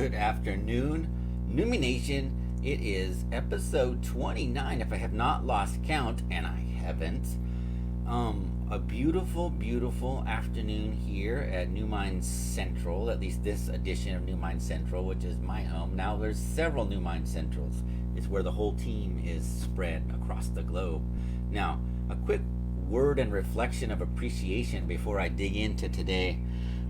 Good afternoon, Numi Nation. It is episode 29, if I have not lost count, and I haven't. A beautiful, beautiful afternoon here at New Mind Central, at least this edition of New Mind Central, which is my home. Now there's several New Mind Centrals. It's where the whole team is spread across the globe. Now, a quick word and reflection of appreciation before I dig into today,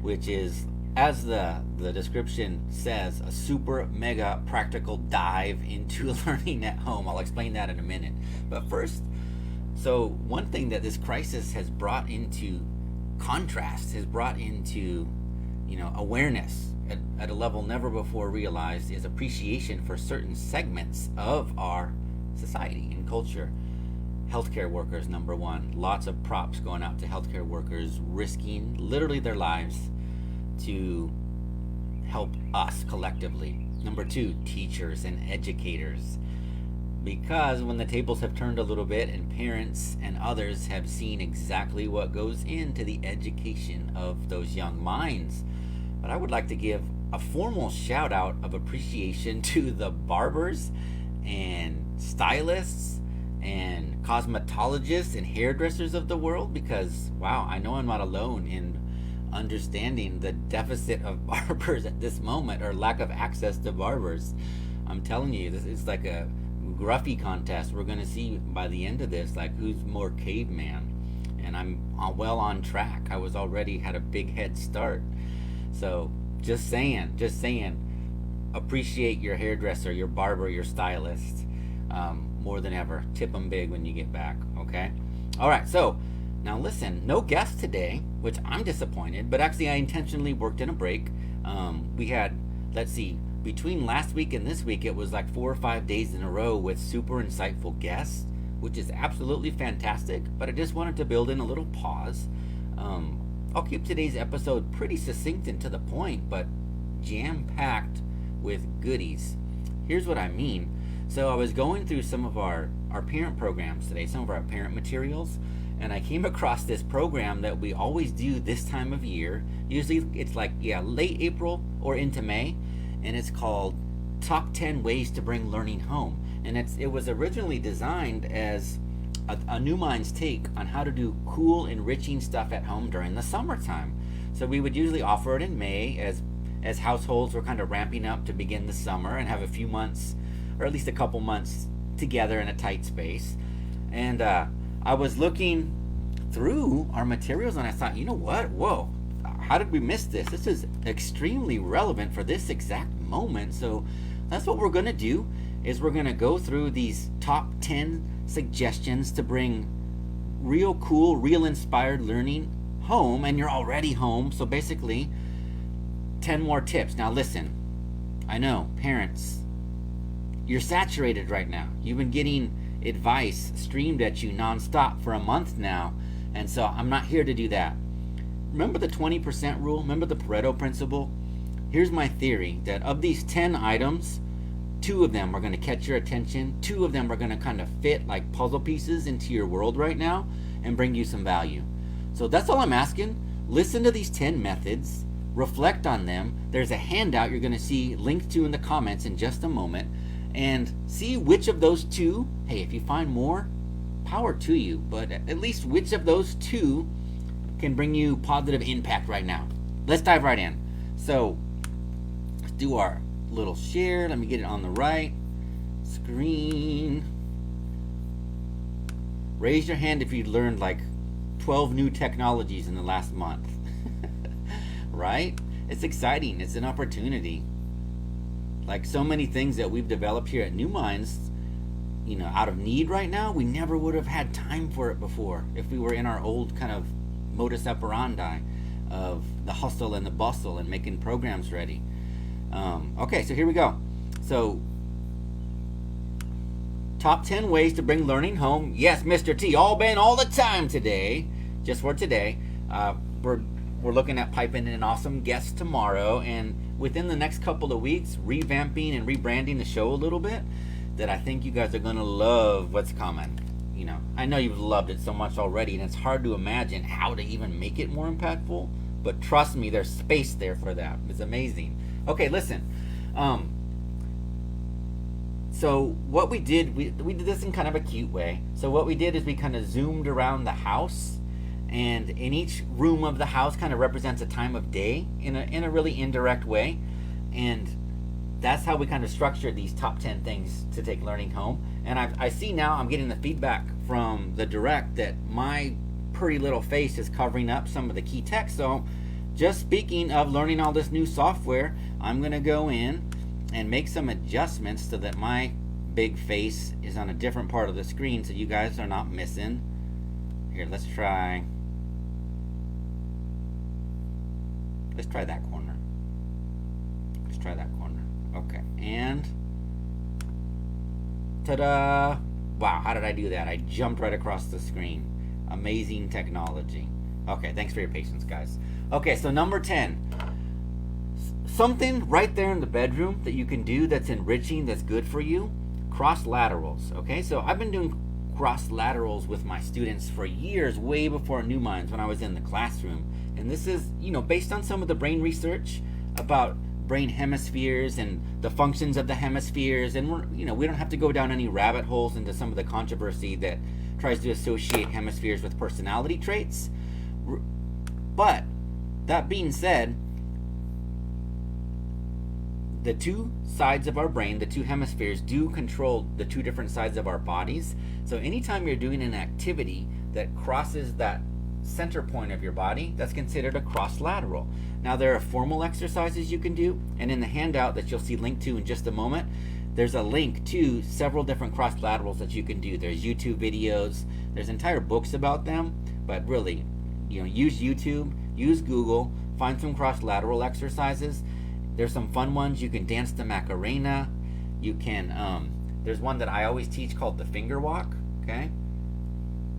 which is, as the description says, a super mega practical dive into learning at home. I'll explain that in a minute. But first, so one thing that this crisis has brought into contrast, has brought into, awareness at a level never before realized, is appreciation for certain segments of our society and culture. Healthcare workers, number one. Lots of props going out to healthcare workers, risking literally their lives to help us collectively. Number two, teachers and educators. Because when the tables have turned a little bit and parents and others have seen exactly what goes into the education of those young minds. But I would like to give a formal shout out of appreciation to the barbers and stylists and cosmetologists and hairdressers of the world, because wow, I know I'm not alone in understanding the deficit of barbers at this moment, or lack of access to barbers. I'm telling you, this is like a gruffy contest. We're going to see by the end of this, like, who's more caveman. And I'm well on track. I was already had a big head start. So just saying, appreciate your hairdresser, your barber, your stylist, more than ever. Tip them big when you get back, okay? All right, so now listen, no guest today, which I'm disappointed, but actually I intentionally worked in a break. We had, let's see, between last week and this week, it was like 4 or 5 days in a row with super insightful guests, which is absolutely fantastic, but I just wanted to build in a little pause. I'll keep today's episode pretty succinct and to the point, but jam-packed with goodies. Here's what I mean. So I was going through some of our parent programs today, some of our parent materials, and I came across this program that we always do this time of year. Usually it's like, late April or into May, and it's called Top 10 Ways to Bring Learning Home. And it was originally designed as a New Minds take on how to do cool, enriching stuff at home during the summertime. So we would usually offer it in May as households were kind of ramping up to begin the summer and have a few months, or at least a couple months together in a tight space. And I was looking through our materials and I thought, you know what? Whoa, how did we miss this? This is extremely relevant for this exact moment. So that's what we're going to do, is we're going to go through these top 10 suggestions to bring real cool, real inspired learning home. And you're already home. So basically 10 more tips. Now listen, I know parents, you're saturated right now. You've been getting advice streamed at you nonstop for a month now, and so I'm not here to do that. Remember the 20% rule? Remember the Pareto principle? Here's my theory, that of these 10 items, 2 of them are going to catch your attention, 2 of them are going to kind of fit like puzzle pieces into your world right now and bring you some value. So that's all I'm asking. Listen to these 10 methods, reflect on them. There's a handout you're going to see linked to in the comments in just a moment, and see which of those 2, hey, if you find more, power to you, but at least which of those 2 can bring you positive impact right now. Let's dive right in. So let's do our little share. Let me get it on the right screen. Raise your hand if you learned like 12 new technologies in the last month. Right? It's exciting. It's an opportunity. Like so many things that we've developed here at New Minds, out of need right now, we never would have had time for it before if we were in our old kind of modus operandi of the hustle and the bustle and making programs ready. Okay, so here we go. So, top 10 ways to bring learning home. Yes, Mr. T, all the time today, just for today. We're looking at piping in an awesome guest tomorrow, and within the next couple of weeks, revamping and rebranding the show a little bit, that I think you guys are going to love what's coming. I know you've loved it so much already, and it's hard to imagine how to even make it more impactful, but trust me, there's space there for that. It's amazing. Okay, listen. Um, so what we did, we did this in kind of a cute way. So what we did is we kind of zoomed around the house, and in each room of the house kind of represents a time of day in a really indirect way, and that's how we kind of structured these top 10 things to take learning home. And I see now I'm getting the feedback from the direct that my pretty little face is covering up some of the key text. So just speaking of learning all this new software, I'm going to go in and make some adjustments so that my big face is on a different part of the screen so you guys are not missing. Here, let's try that corner. Let's try that corner. Okay, and ta-da! Wow, how did I do that? I jumped right across the screen. Amazing technology. Okay, thanks for your patience, guys. Okay, so number 10. Something right there in the bedroom that you can do that's enriching, that's good for you. Cross laterals. Okay, so I've been doing cross laterals with my students for years, way before New Minds, when I was in the classroom. And this is, based on some of the brain research about brain hemispheres and the functions of the hemispheres. And we don't have to go down any rabbit holes into some of the controversy that tries to associate hemispheres with personality traits. But that being said, the two sides of our brain, the two hemispheres, do control the two different sides of our bodies. So anytime you're doing an activity that crosses that center point of your body, that's considered a cross lateral. Now, there are formal exercises you can do, and in the handout that you'll see linked to in just a moment, there's a link to several different cross laterals that you can do. There's YouTube videos, there's entire books about them, but really, use YouTube, use Google, find some cross lateral exercises. There's some fun ones. You can dance the Macarena. You can, there's one that I always teach called the finger walk, okay?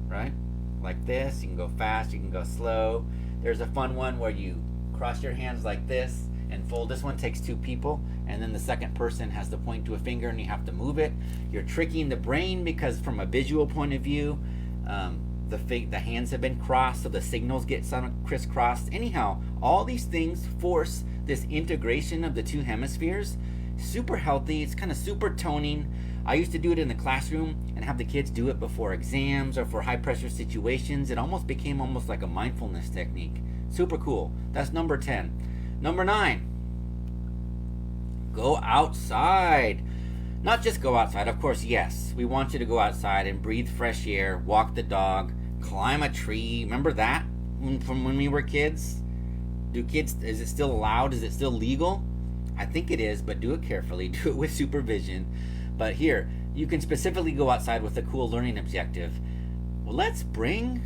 Right? Like this. You can go fast, you can go slow. There's a fun one where you cross your hands like this and fold. This one takes two people, and then the second person has to point to a finger and you have to move it. You're tricking the brain because from a visual point of view, the hands have been crossed, so the signals get crisscrossed. Anyhow, all these things force this integration of the two hemispheres. Super healthy. It's kind of super toning. I used to do it in the classroom and have the kids do it before exams or for high pressure situations. It almost became almost like a mindfulness technique. Super cool. That's number 10. Number 9. Go outside. Not just go outside, of course, yes. We want you to go outside and breathe fresh air, walk the dog, climb a tree. Remember that from when we were kids? Is it still allowed? Is it still legal? I think it is, but do it carefully. Do it with supervision. But here, you can specifically go outside with a cool learning objective. Well, let's bring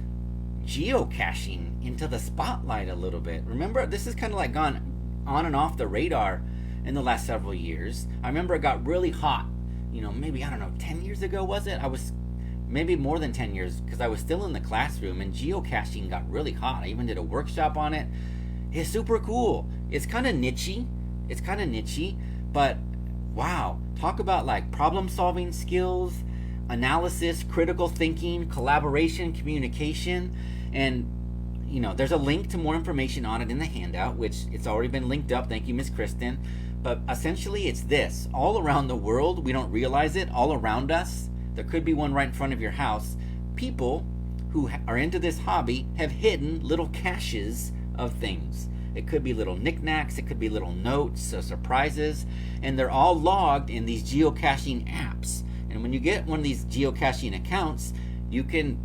geocaching into the spotlight a little bit. Remember, this has kind of like gone on and off the radar in the last several years. I remember it got really hot, maybe, 10 years ago, was it? I was maybe more than 10 years, because I was still in the classroom, and geocaching got really hot. I even did a workshop on it. It's super cool. It's kind of nichey, but wow, talk about like problem solving skills, analysis, critical thinking, collaboration, communication. And there's a link to more information on it in the handout, which it's already been linked up. Thank you, Miss Kristen. But essentially it's this: all around the world, we don't realize it, all around us, there could be one right in front of your house. People who are into this hobby have hidden little caches of things. It could be little knickknacks, it could be little notes, surprises, and they're all logged in these geocaching apps. And when you get one of these geocaching accounts, you can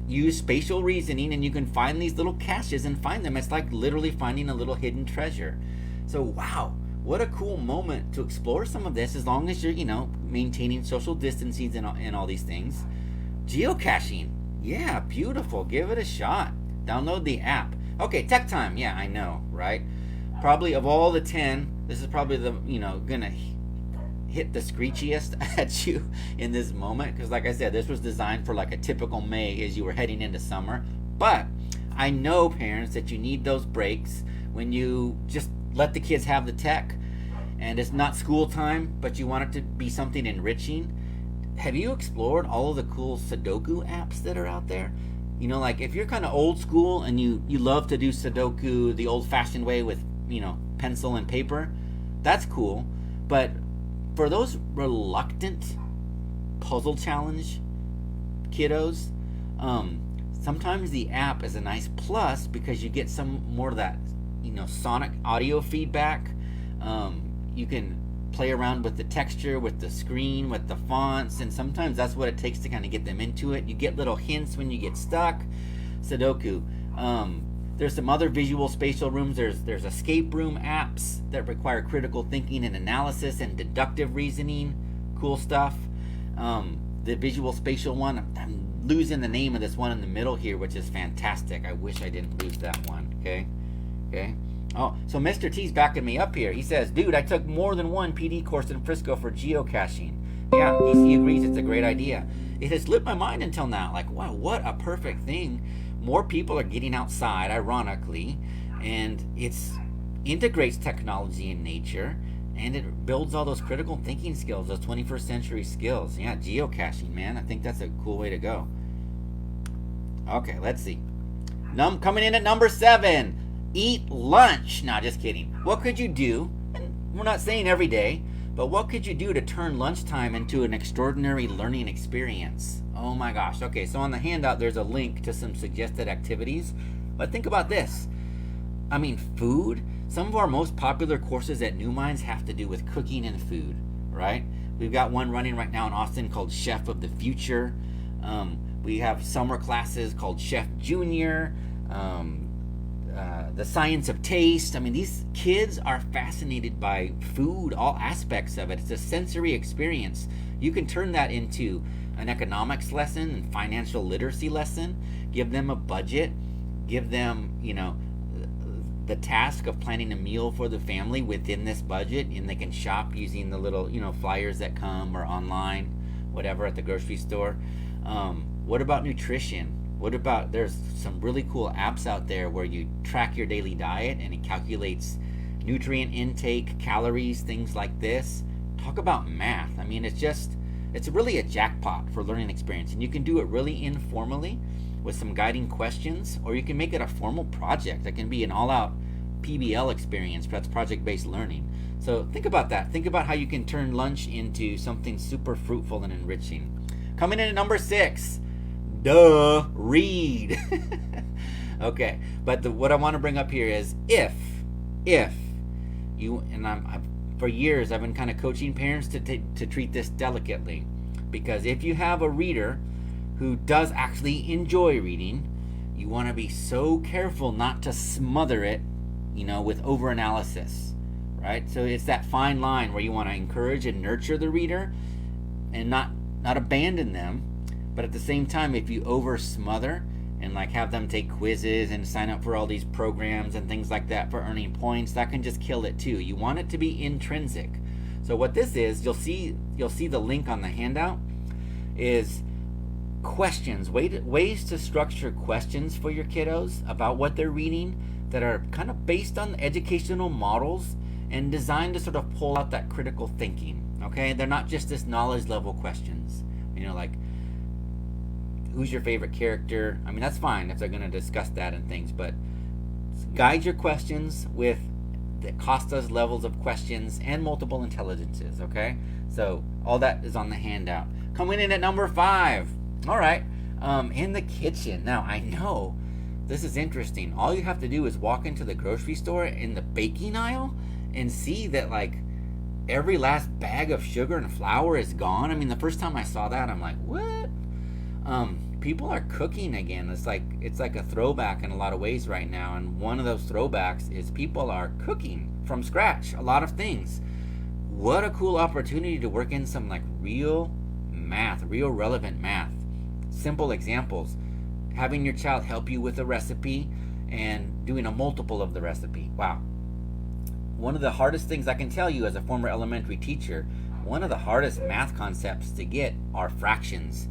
use spatial reasoning and you can find these little caches and find them. It's like literally finding a little hidden treasure. So wow, what a cool moment to explore some of this, as long as you're, maintaining social distancing and all these things. Geocaching, yeah, beautiful. Give it a shot. Download the app. Okay, tech time. Yeah, I know, right? Probably of all the 10, this is probably the, gonna hit the screechiest at you in this moment, because like I said, this was designed for like a typical May as you were heading into summer. But I know, parents, that you need those breaks when you just let the kids have the tech and it's not school time, but you want it to be something enriching. Have you explored all of the cool Sudoku apps that are out there? Like if you're kind of old school and you love to do Sudoku the old-fashioned way with, pencil and paper, that's cool. But for those reluctant puzzle challenge kiddos, sometimes the app is a nice plus because you get some more of that, sonic audio feedback. You can play around with the texture, with the screen, with the fonts, and sometimes that's what it takes to kind of get them into it. You get little hints when you get stuck. Sudoku. There's some other visual spatial rooms. There's escape room apps that require critical thinking and analysis and deductive reasoning. Cool stuff. The visual spatial one, I'm losing the name of this one in the middle here, which is fantastic. I wish I didn't lose that one. Okay. Oh, so Mr. T's backing me up here. He says, dude, I took more than one PD course in Frisco for geocaching. Yeah, he agrees it's a great idea. It has slipped my mind until now. Like, wow, what a perfect thing. More people are getting outside, ironically, and it integrates technology and nature, and it builds all those critical thinking skills, those 21st century skills. Yeah, geocaching, man. I think that's a cool way to go. Okay, let's see. Coming in at number 7. Eat lunch. Nah, just kidding. What could you do, and we're not saying every day, but what could you do to turn lunchtime into an extraordinary learning experience? Oh my gosh. Okay, so on the handout, there's a link to some suggested activities. But think about this. I mean, food. Some of our most popular courses at New Minds have to do with cooking and food, right? We've got one running right now in Austin called Chef of the Future. We have summer classes called Chef Junior. The Science of Taste. I mean, these kids are fascinated by food, all aspects of it. It's a sensory experience. You can turn that into an economics lesson and financial literacy lesson. Give them a budget. Give them, the task of planning a meal for the family within this budget, and they can shop using the little, flyers that come or online, whatever, at the grocery store. What about nutrition? What about, there's some really cool apps out there where you track your daily diet and it calculates nutrient intake, calories, things like this. Talk about math. I mean, it's really a jackpot for learning experience, and you can do it really informally with some guiding questions, or you can make it a formal project that can be an all-out PBL experience. That's project-based learning. So think about that. Think about how you can turn lunch into something super fruitful and enriching. Coming in at number 6. Read. Okay, but what I want to bring up here is if you, and for years I've been kind of coaching parents to treat this delicately, because if you have a reader who does actually enjoy reading, you want to be so careful not to smother it, with overanalysis, right? So it's that fine line where you want to encourage and nurture the reader and not abandon them. But at the same time, if you over smother and have them take quizzes and sign up for all these programs and things like that for earning points, that can just kill it too. You want it to be intrinsic. So what this is, you'll see the link on the handout, is questions, ways to structure questions for your kiddos about what they're reading that are kind of based on educational models and designed to sort of pull out that critical thinking. Okay, they're not just this knowledge level questions, like who's your favorite character. I mean, that's fine if they're going to discuss that and things, but guide your questions with the Costa's levels of questions and multiple intelligences. Okay, so all that is on the handout. Coming in at number 5. All right, in the kitchen. Now, I know this is interesting. All you have to do is walk into the grocery store in the baking aisle and see that every last bag of sugar and flour is gone. I mean, the first time I saw that, I'm like, what? People are cooking again. It's like a throwback in a lot of ways right now, and one of those throwbacks is people are cooking from scratch a lot of things. What a cool opportunity to work in some real math, real relevant math. Simple examples. Having your child help you with a recipe and doing a multiple of the recipe. Wow. One of the hardest things I can tell you as a former elementary teacher, one of the hardest math concepts to get are fractions.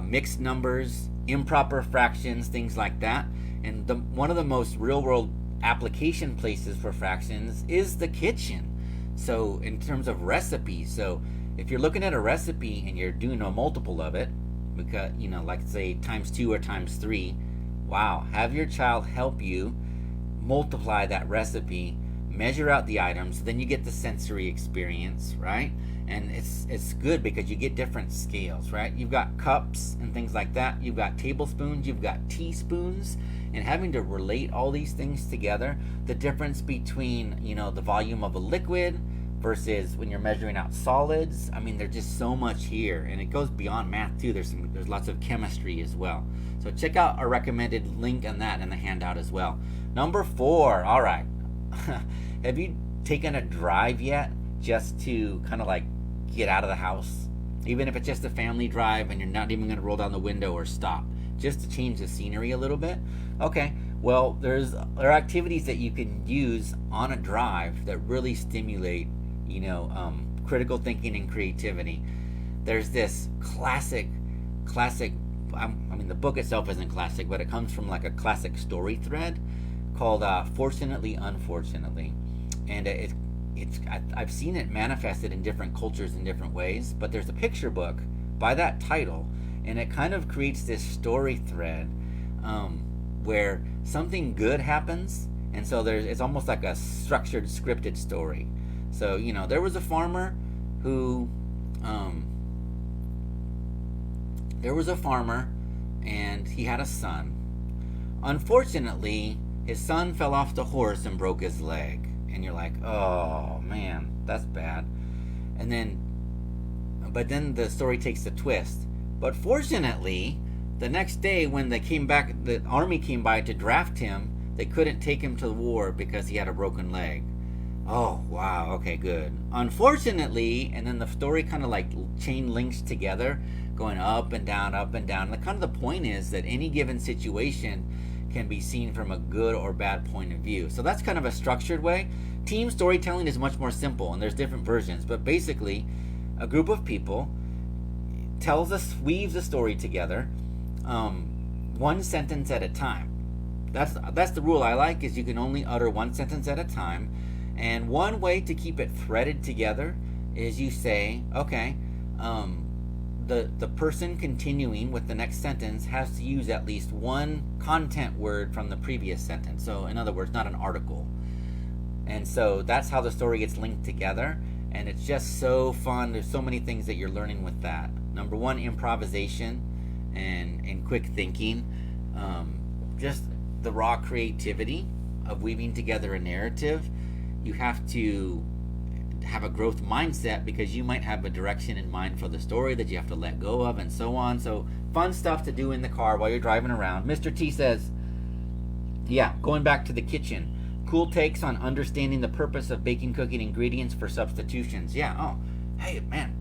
Mixed numbers, improper fractions, things like that. And one of the most real-world application places for fractions is the kitchen. So in terms of recipes, so if you're looking at a recipe and you're doing a multiple of it, because say times 2 or times 3, wow, have your child help you multiply that recipe measure out the items, then you get the sensory experience, right? And it's good because you get different scales, right? You've got cups and things like that. You've got tablespoons, you've got teaspoons, and having to relate all these things together, the difference between, the volume of a liquid versus when you're measuring out solids. I mean, there's just so much here, and it goes beyond math too. There's lots of chemistry as well. So check out our recommended link on that in the handout as well. Number 4, all right. Have you taken a drive yet, just to kind of like get out of the house? Even if it's just a family drive and you're not even going to roll down the window or stop, just to change the scenery a little bit. Okay, well, there are activities that you can use on a drive that really stimulate, critical thinking and creativity. There's this classic. The book itself isn't classic, but it comes from like a classic story thread called Fortunately, Unfortunately, and I've seen it manifested in different cultures in different ways. But there's a picture book by that title, and it kind of creates this story thread where something good happens, and so it's almost like a structured, scripted story. So there was a farmer who and he had a son. Unfortunately, his son fell off the horse and broke his leg. And you're like, oh man, that's bad. But then the story takes a twist. But fortunately, the next day when they came back, the army came by to draft him, they couldn't take him to the war because he had a broken leg. Oh, wow, okay, good. Unfortunately, and then the story kind of like chain links together, going up and down, up and down. And the point is that any given situation can be seen from a good or bad point of view. So that's kind of a structured way. Team storytelling is much more simple, and there's different versions. But basically, a group of people weaves a story together, one sentence at a time. That's the rule I like, is you can only utter one sentence at a time. And one way to keep it threaded together is you say, okay, the person continuing with the next sentence has to use at least one content word from the previous sentence. So in other words, not an article. And so that's how the story gets linked together. And it's just so fun. There's so many things that you're learning with that. Number 1, improvisation and quick thinking. Just the raw creativity of weaving together a narrative. You have to have a growth mindset because you might have a direction in mind for the story that you have to let go of, and so on. So fun stuff to do in the car while you're driving around. Mr. T says, yeah, going back to the kitchen. Cool takes on understanding the purpose of baking, cooking ingredients for substitutions. Yeah, oh, hey, man,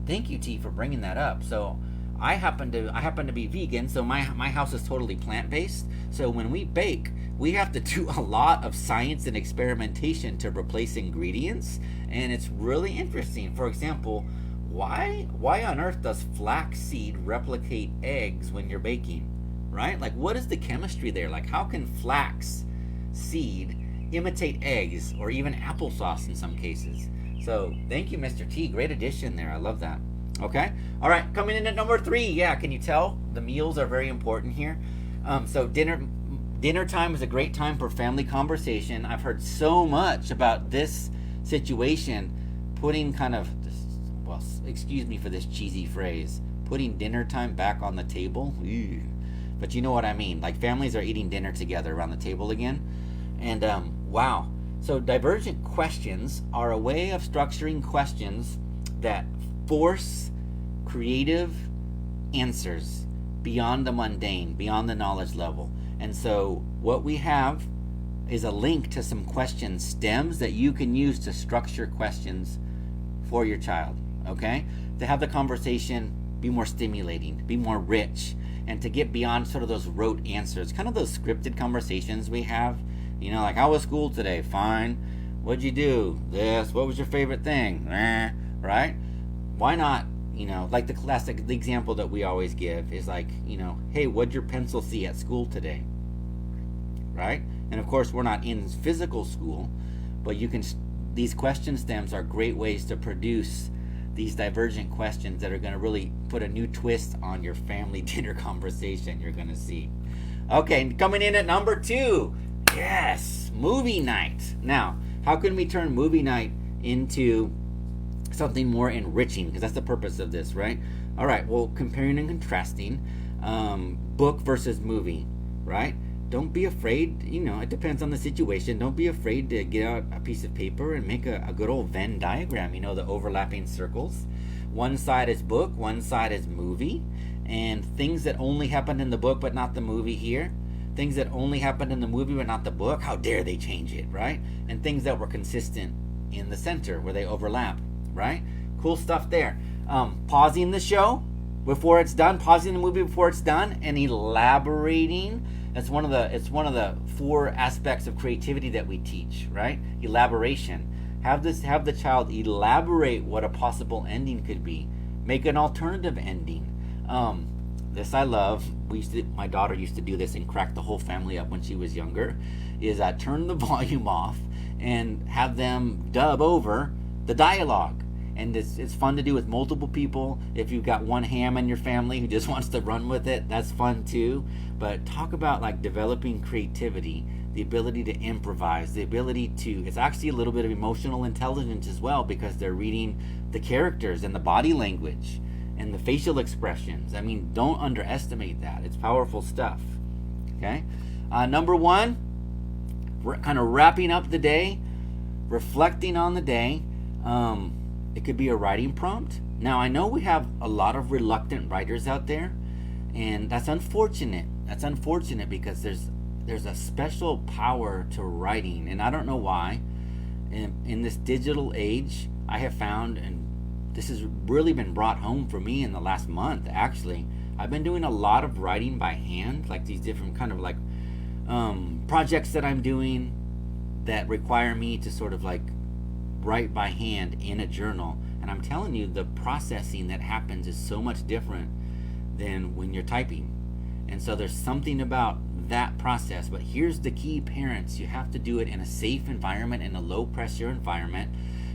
thank you, T, for bringing that up. So I happen to be vegan, so my house is totally plant-based. So when we bake, we have to do a lot of science and experimentation to replace ingredients, and it's really interesting. For example, why on earth does flaxseed replicate eggs when you're baking, right? Like, what is the chemistry there? Like, how can flax seed imitate eggs or even applesauce in some cases? So thank you, Mr. T. Great addition there. I love that. Okay. All right. Coming in at number 3. Yeah. Can you tell the meals are very important here? So dinner time is a great time for family conversation. I've heard so much about this situation, putting excuse me for this cheesy phrase, putting dinner time back on the table. Ew. But you know what I mean. Like, families are eating dinner together around the table again. And wow. So divergent questions are a way of structuring questions that force creative answers beyond the mundane, beyond the knowledge level. And so what we have is a link to some question stems that you can use to structure questions for your child, okay? To have the conversation be more stimulating, be more rich, and to get beyond sort of those rote answers, kind of those scripted conversations we have. Like, how was school today? Fine. What'd you do? This. What was your favorite thing? Right? Why not, like the example that we always give is like, hey, what'd your pencil see at school today? Right? And of course, we're not in physical school, but these question stems are great ways to produce these divergent questions that are going to really put a new twist on your family dinner conversation. You're going to see. Okay, coming in at number 2. Yes, movie night. Now, How can we turn movie night into something more enriching? Because that's the purpose of this, right? All right, well, comparing and contrasting, book versus movie, right? Don't be afraid, it depends on the situation. Don't be afraid to get out a piece of paper and make a good old Venn diagram, the overlapping circles. One side is book, one side is movie, and things that only happened in the book but not the movie here. Things that only happened in the movie but not the book, how dare they change it, right? And things that were consistent in the center where they overlap, right? Cool stuff there. Pausing the show before it's done, pausing the movie before it's done, and elaborating. It's one of the 4 aspects of creativity that we teach, right? Elaboration. Have the child elaborate what a possible ending could be. Make an alternative ending. This I love. My daughter used to do this and crack the whole family up when she was younger. Is turn the volume off and have them dub over the dialogue. And it's fun to do with multiple people. If you've got one ham in your family who just wants to run with it, that's fun too. But talk about like developing creativity, the ability to improvise, the ability to, it's actually a little bit of emotional intelligence as well, because they're reading the characters and the body language and the facial expressions. I mean, don't underestimate that. It's powerful stuff. Okay. Number 1, we're kind of wrapping up the day, reflecting on the day. It could be a writing prompt. Now, I know we have a lot of reluctant writers out there, and that's unfortunate. That's unfortunate because there's a special power to writing, and I don't know why. In this digital age, I have found, and this has really been brought home for me in the last month, actually. I've been doing a lot of writing by hand, like these different kind of like projects that I'm doing that require me to sort of like write by hand in a journal. And I'm telling you, the processing that happens is so much different than when you're typing. And so there's something about that process. But here's the key, parents. You have to do it in a safe environment, in a low pressure environment,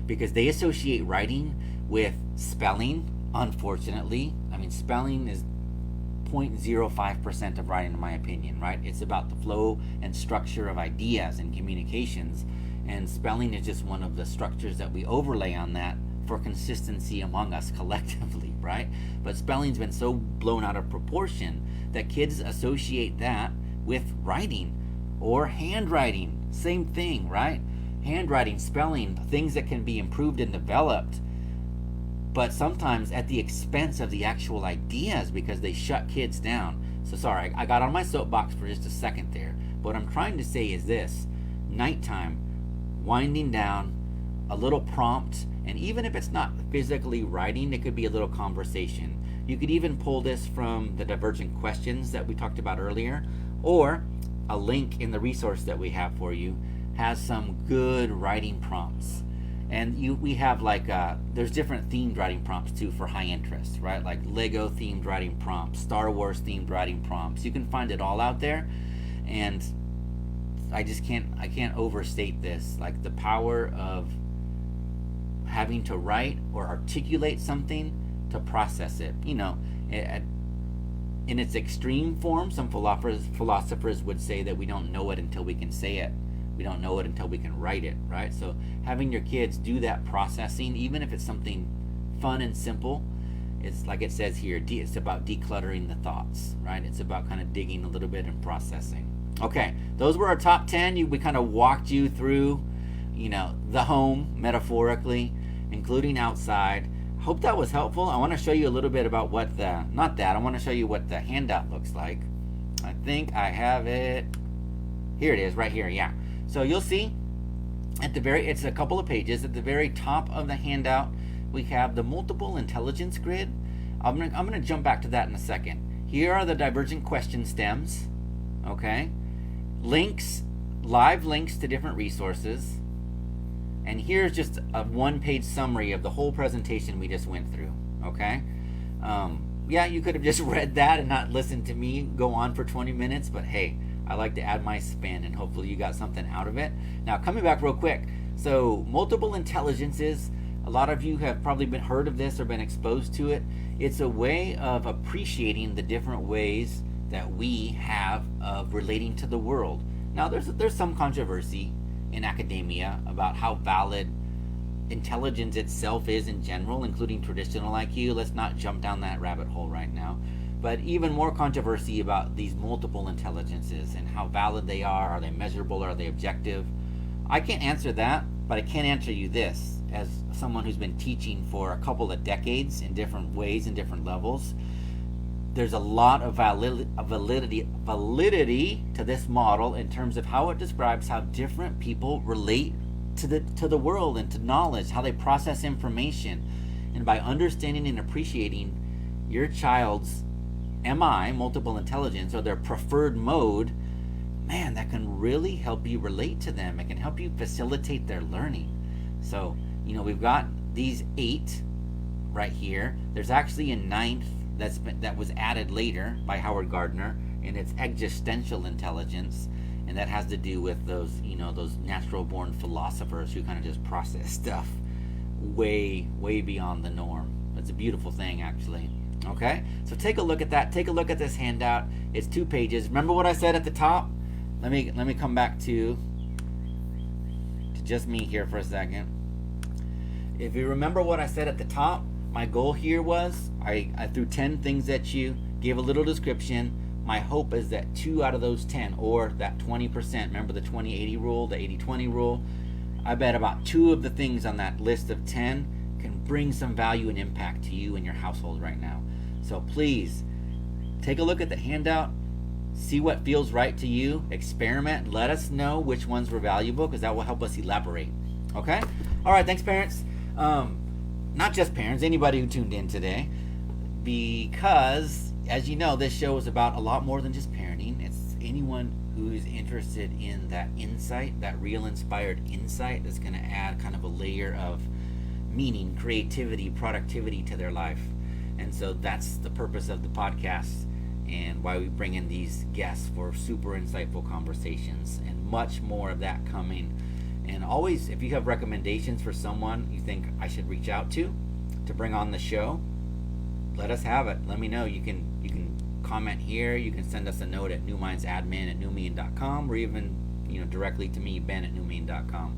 because they associate writing with spelling, unfortunately. I mean, spelling is 0.05% of writing, in my opinion, right? It's about the flow and structure of ideas and communications. And spelling is just one of the structures that we overlay on that for consistency among us collectively, right? But spelling's been so blown out of proportion that kids associate that with writing or handwriting. Same thing, right? Handwriting, spelling, things that can be improved and developed, but sometimes at the expense of the actual ideas because they shut kids down. So sorry, I got on my soapbox for just a second there. But what I'm trying to say is this: nighttime, winding down, a little prompt, and even if it's not physically writing, it could be a little conversation. You could even pull this from the divergent questions that we talked about earlier, or a link in the resource that we have for you has some good writing prompts. And we have like there's different themed writing prompts too for high interest, right? Like Lego themed writing prompts, Star Wars themed writing prompts. You can find it all out there, and I can't overstate this, like the power of having to write or articulate something to process it. In its extreme form, some philosophers would say that we don't know it until we can say it. We don't know it until we can write it, right? So having your kids do that processing, even if it's something fun and simple, it's like it says here, it's about decluttering the thoughts, right? It's about kind of digging a little bit and processing. Okay, those were our top 10. We kind of walked you through, the home, metaphorically, including outside. Hope that was helpful. I want to show you a little bit about I want to show you what the handout looks like. I think I have it. Here it is, right here, yeah. So you'll see it's a couple of pages. At the very top of the handout, we have the multiple intelligence grid. I'm gonna jump back to that in a second. Here are the divergent question stems, okay? Links, live links to different resources. And here's just a one-page summary of the whole presentation we just went through, okay? Yeah, you could have just read that and not listened to me go on for 20 minutes, but hey, I like to add my spin, and hopefully you got something out of it. Now, coming back real quick. So, multiple intelligences, a lot of you have probably heard of this or been exposed to it. It's a way of appreciating the different ways that we have of relating to the world. Now, there's some controversy in academia about how valid intelligence itself is in general, including traditional IQ. Let's not jump down that rabbit hole right now. But even more controversy about these multiple intelligences and how valid they are. Are they measurable? Are they objective? I can't answer that, but I can answer you this as someone who's been teaching for a couple of decades in different ways and different levels. There's a lot of validity to this model in terms of how it describes how different people relate to the world and to knowledge, how they process information. And by understanding and appreciating your child's MI, multiple intelligence, or their preferred mode, man, that can really help you relate to them. It can help you facilitate their learning. So, we've got these 8 right here. There's actually a 9th that was added later by Howard Gardner, and it's existential intelligence. And that has to do with those, those natural-born philosophers who kind of just process stuff way, way beyond the norm. It's a beautiful thing, actually. Okay? So take a look at that. Take a look at this handout. It's 2 pages. Remember what I said at the top? Let me come back to just me here for a second. If you remember what I said at the top, my goal here was I threw 10 things at you, gave a little description. My hope is that 2 out of those 10, or that 20%, remember the 20-80 rule, the 80-20 rule? I bet about 2 of the things on that list of 10 can bring some value and impact to you and your household right now. So please, take a look at the handout, see what feels right to you, experiment, let us know which ones were valuable, because that will help us elaborate. Okay? All right, thanks, parents. Not just parents, anybody who tuned in today, because as you know, this show is about a lot more than just parenting. It's anyone who is interested in that insight, that real inspired insight that's going to add kind of a layer of meaning, creativity, productivity to their life. And so that's the purpose of the podcast and why we bring in these guests for super insightful conversations, and much more of that coming. And always, if you have recommendations for someone you think I should reach out to bring on the show, let us have it. Let me know. You can comment here. You can send us a note at newmindsadmin@newmind.com, or even directly to me, ben@newmind.com.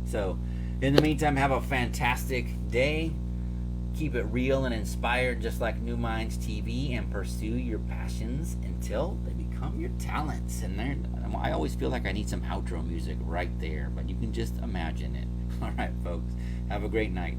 So in the meantime, have a fantastic day. Keep it real and inspired, just like New Minds TV, and pursue your passions until they become your talents. And I always feel like I need some outro music right there, but you can just imagine it. All right, folks, have a great night.